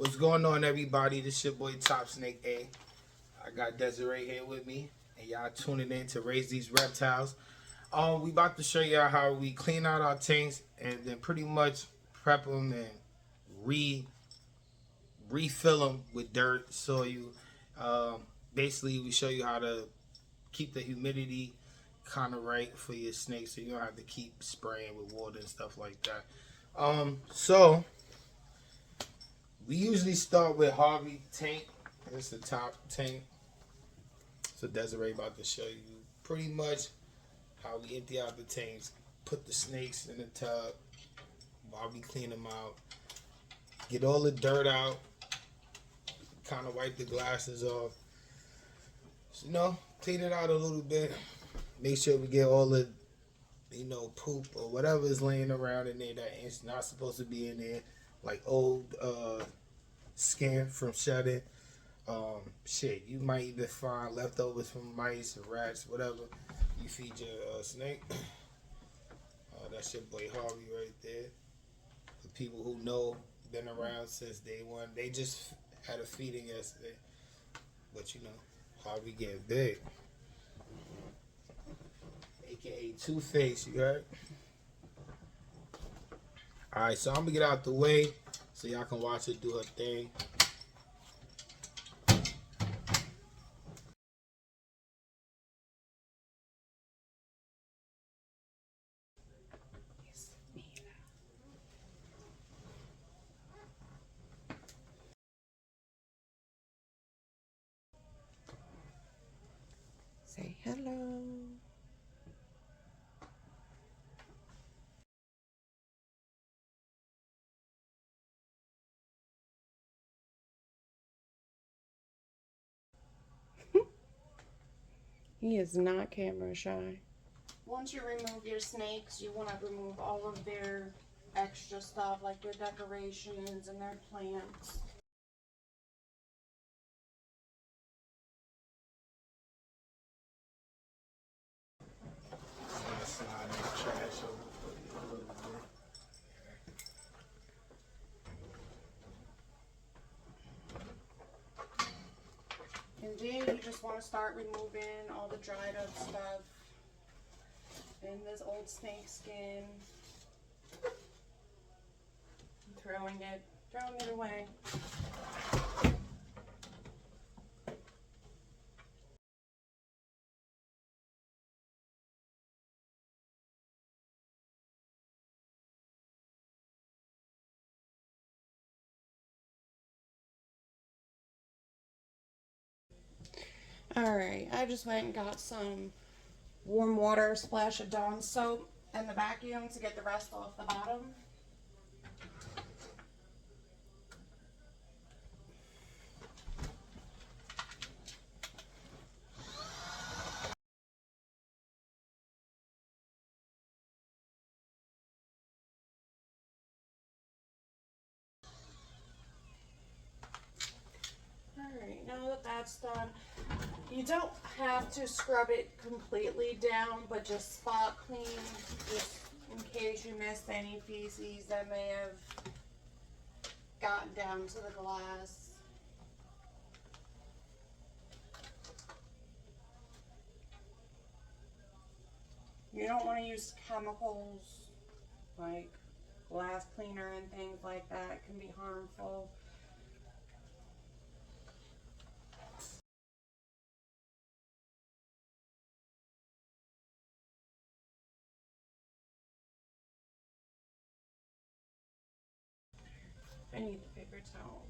What's going on, everybody? This your boy Top Snake A. I got Desiree here with me, and y'all tuning in to Raise These Reptiles. We about to show y'all how we clean out our tanks and then pretty much prep them and refill them with dirt, soil. Basically, we show you how to keep the humidity kind of right for your snakes, so you don't have to keep spraying with water and stuff like that. So we usually start with Harvey tank. This is the top tank. So Desiree about to show you pretty much how we empty out the tanks, put the snakes in the tub while we clean them out, get all the dirt out, kind of wipe the glasses off. So, clean it out a little bit. Make sure we get all the, poop or whatever is laying around in there that is not supposed to be in there, like old skin from shedding. Shit, you might even find leftovers from mice or rats, whatever you feed your snake. That's your boy Harvey right there. The people who know, been around since day one. They just had a feeding yesterday, but Harvey getting big, aka Two-Face. You heard? All right, so I'm gonna get out the way so y'all can watch her do her thing. Say hello. He is not camera shy. Once you remove your snakes, you want to remove all of their extra stuff, like their decorations and their plants. And then you just want to start removing all the dried up stuff and this old snake skin. Throwing it away. Alright, I just went and got some warm water, splash of Dawn soap, and the vacuum to get the rest off the bottom. Alright, now that that's done, you don't have to scrub it completely down, but just spot clean, just in case you missed any feces that may have gotten down to the glass. You don't want to use chemicals like glass cleaner and things like that. It can be harmful. I need the paper towel.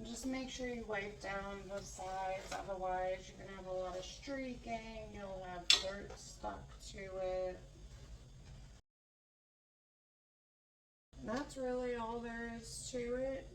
Just make sure you wipe down the sides, otherwise you're going to have a lot of streaking, you'll have dirt stuck to it. And that's really all there is to it.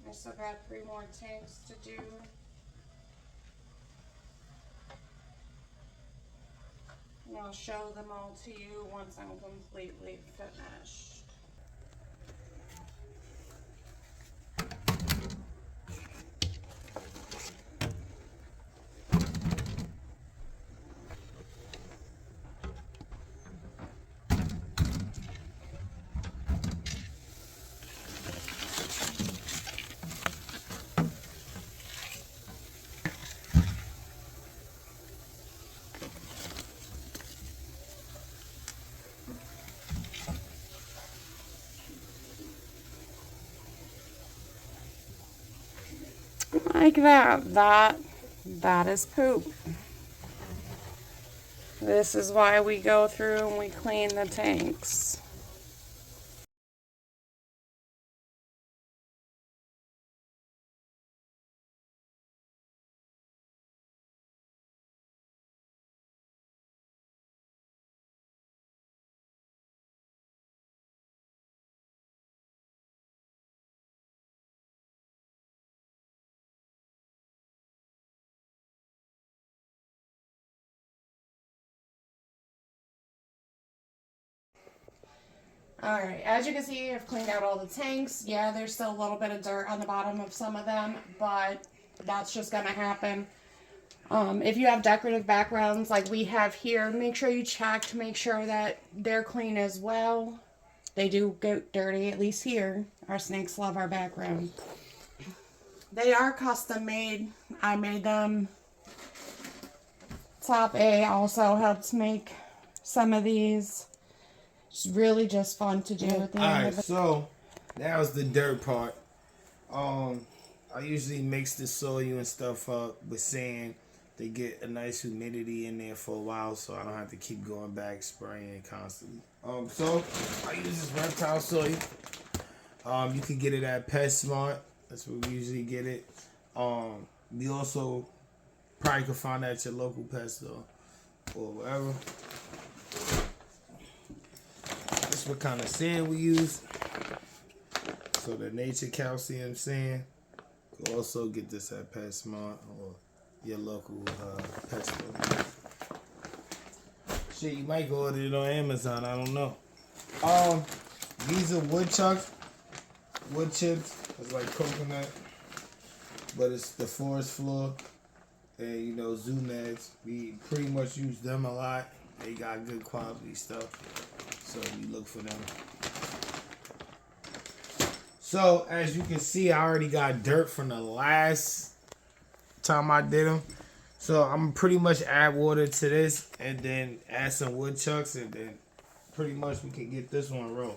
I still got 3 more tanks to do. And I'll show them all to you once I'm completely finished. Like that. That is poop. This is why we go through and we clean the tanks. Alright, as you can see, I've cleaned out all the tanks. Yeah, there's still a little bit of dirt on the bottom of some of them, but that's just gonna happen. If you have decorative backgrounds like we have here, make sure you check to make sure that they're clean as well. They do get dirty, at least here. Our snakes love our background. They are custom made. I made them. Top A also helps make some of these. It's really just fun to do at the end Alright, of it. so that was the dirt part. I usually mix the soil and stuff up with sand to get a nice humidity in there for a while, so I don't have to keep going back spraying constantly. So I use this reptile soil. You can get it at PetSmart. That's where we usually get it. We also probably can find that at your local pet store or whatever. This is what kind of sand we use. So the nature calcium sand. You can also get this at PetSmart or your local pet store. Shit, you might go order it on Amazon. I don't know. These are wood chucks, wood chips. It's like coconut, but it's the forest floor, and you know zoo meds. We pretty much use them a lot. They got good quality stuff, so we look for them. So as you can see, I already got dirt from the last time I did them. So I'm pretty much add water to this and then add some wood chucks, and then pretty much we can get this one rolled.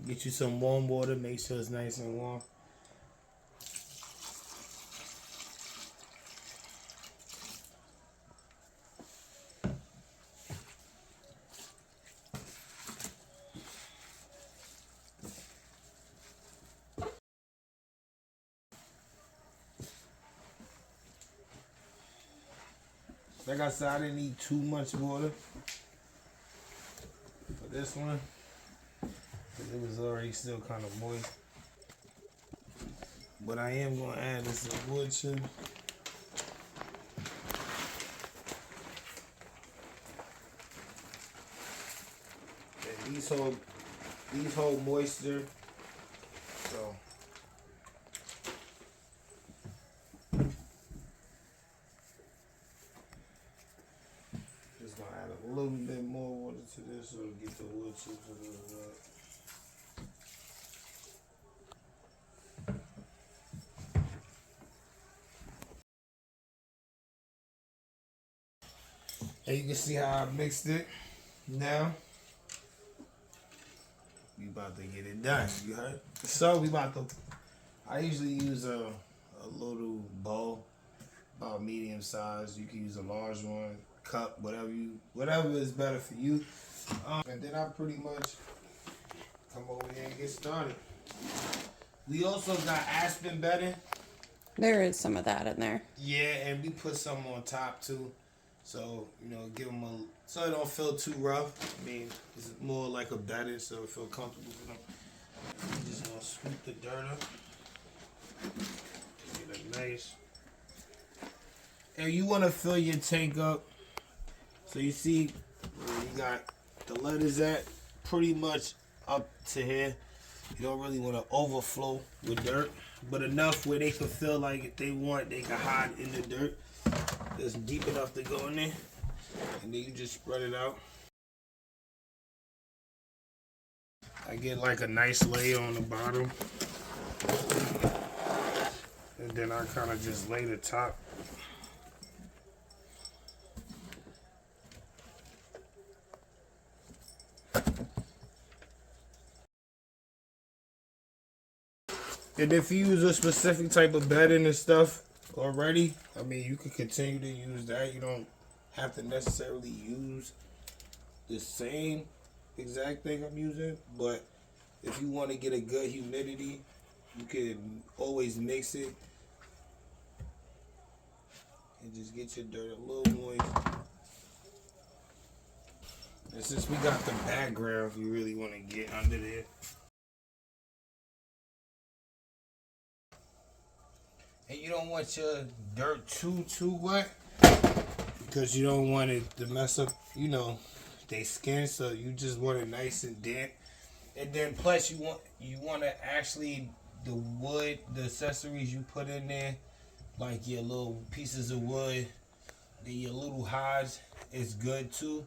Get you some warm water, make sure it's nice and warm. Like I said, I didn't need too much water for this one, because it was already still kind of moist. But I am going to add this wood chip. And these hold moisture, so just gonna add a little bit more water to this so to get the wood chips a little wet. And you can see how I mixed it. Now we about to get it done. You heard? So we about to. I usually use a little bowl, about medium size. You can use a large one, cup, whatever is better for you. And then I pretty much come over here and get started. We also got aspen bedding. There is some of that in there. Yeah, and we put some on top too. So, you know, give them so it don't feel too rough. I mean, it's more like a bedding, so it feel comfortable for them. You just want to scoop the dirt up. Get it nice. And you want to fill your tank up. So you see where you got the letters at pretty much up to here. You don't really want to overflow with dirt, but enough where they can feel like if they want, they can hide in the dirt. It's deep enough to go in there, and then you just spread it out. I get like a nice layer on the bottom, and then I kind of just lay the top. And if you use a specific type of bedding and stuff already, I mean, you can continue to use that. You don't have to necessarily use the same exact thing I'm using, but if you want to get a good humidity, you can always mix it and just get your dirt a little moist. And since we got the background, you really want to get under there. And you don't want your dirt too wet because you don't want it to mess up, you know, their skin. So you just want it nice and damp. And then plus you want to actually the wood, the accessories you put in there, like your little pieces of wood, your little hides is good too,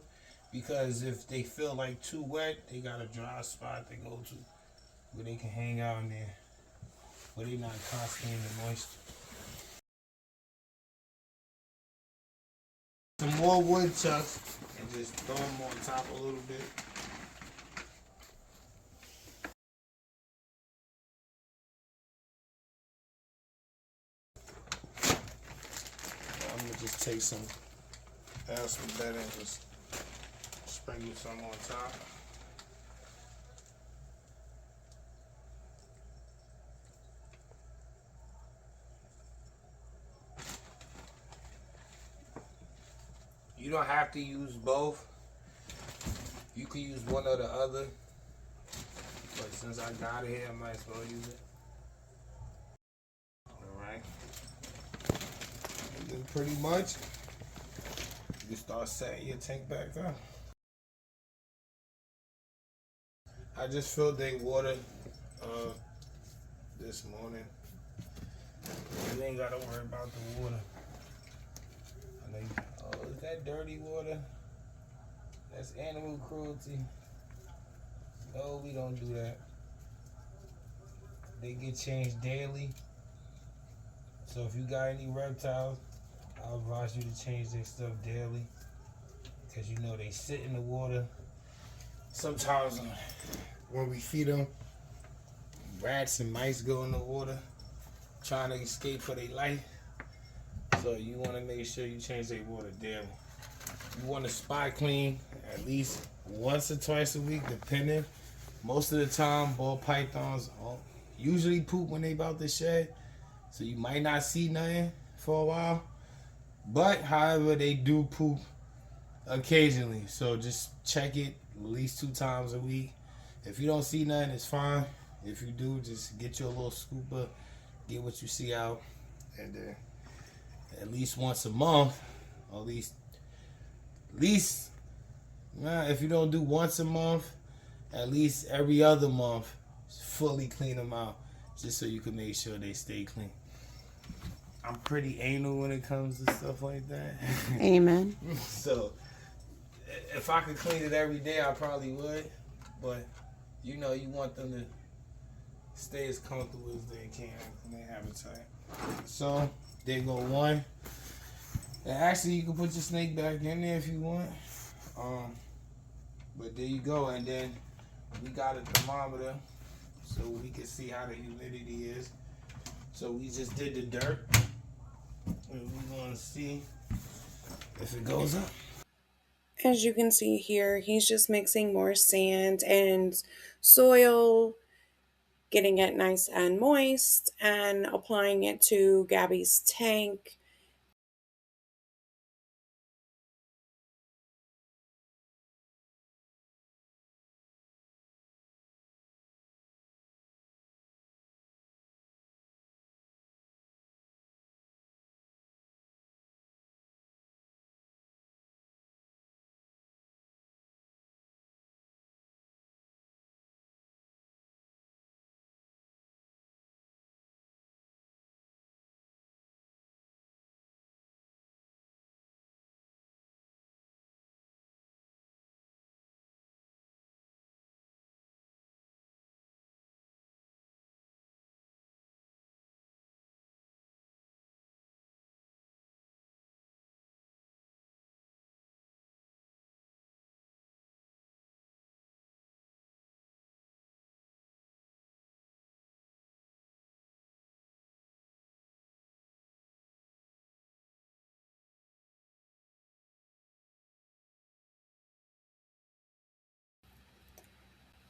because if they feel like too wet, they got a dry spot to go to where they can hang out in there, where they not constantly in the moisture. Some more wood chucks and just throw them on top a little bit. I'm gonna just take some bedding and just sprinkle some on top. You don't have to use both. You can use one or the other. But since I got it here, I might as well use it. Alright. And then pretty much, you start setting your tank back up. I just filled their water this morning. You ain't gotta worry about the water. I know you, oh, is that dirty water? That's animal cruelty. No, we don't do that. They get changed daily. So if you got any reptiles, I advise you to change their stuff daily. Because you know they sit in the water. Sometimes when we feed them, rats and mice go in the water trying to escape for their life. So you want to make sure you change their water daily. You want to spot clean at least once or twice a week, depending. Most of the time, ball pythons usually poop when they about to shed, so you might not see nothing for a while. But however, they do poop occasionally, so just check it at least 2 times a week. If you don't see nothing, it's fine. If you do, just get you a little scooper, get what you see out, and then at least once a month, or at least if you don't do once a month, at least every other month, fully clean them out, just so you can make sure they stay clean. I'm pretty anal when it comes to stuff like that. Amen. So if I could clean it every day, I probably would. But you know, you want them to stay as comfortable as they can in their habitat. So there go one. And actually, you can put your snake back in there if you want. But there you go. And then we got a thermometer so we can see how the humidity is. So we just did the dirt, and we want to see if it goes up. As you can see here, he's just mixing more sand and soil, getting it nice and moist, and applying it to Gabby's tank.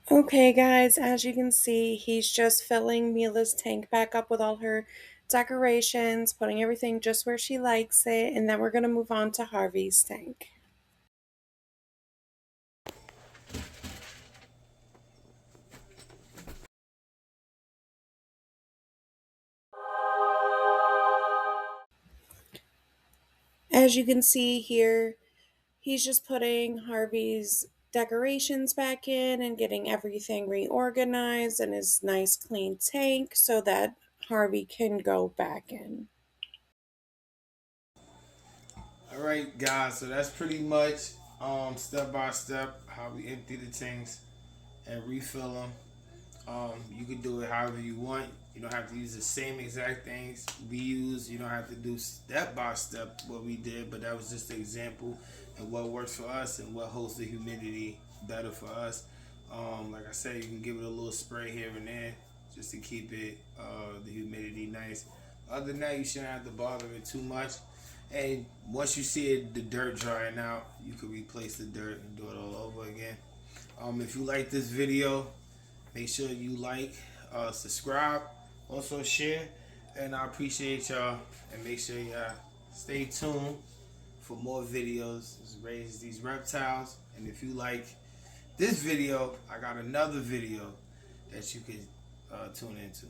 Okay, guys, as you can see, he's just filling Mila's tank back up with all her decorations, putting everything just where she likes it, and then we're going to move on to Harvey's tank. As you can see here, he's just putting Harvey's decorations back in and getting everything reorganized in his nice clean tank so that Harvey can go back in. All right, guys. So that's pretty much step by step how we empty the tanks and refill them. You can do it however you want. You don't have to use the same exact things we use. You don't have to do step by step what we did, but that was just an example and what works for us and what holds the humidity better for us. Like I said, you can give it a little spray here and there just to keep it the humidity nice. Other than that, you shouldn't have to bother it too much. And once you see it, the dirt drying out, you can replace the dirt and do it all over again. If you like this video, make sure you like, subscribe, also share, and I appreciate y'all. And make sure y'all stay tuned for more videos. Raise these reptiles, and if you like this video, I got another video that you can tune into.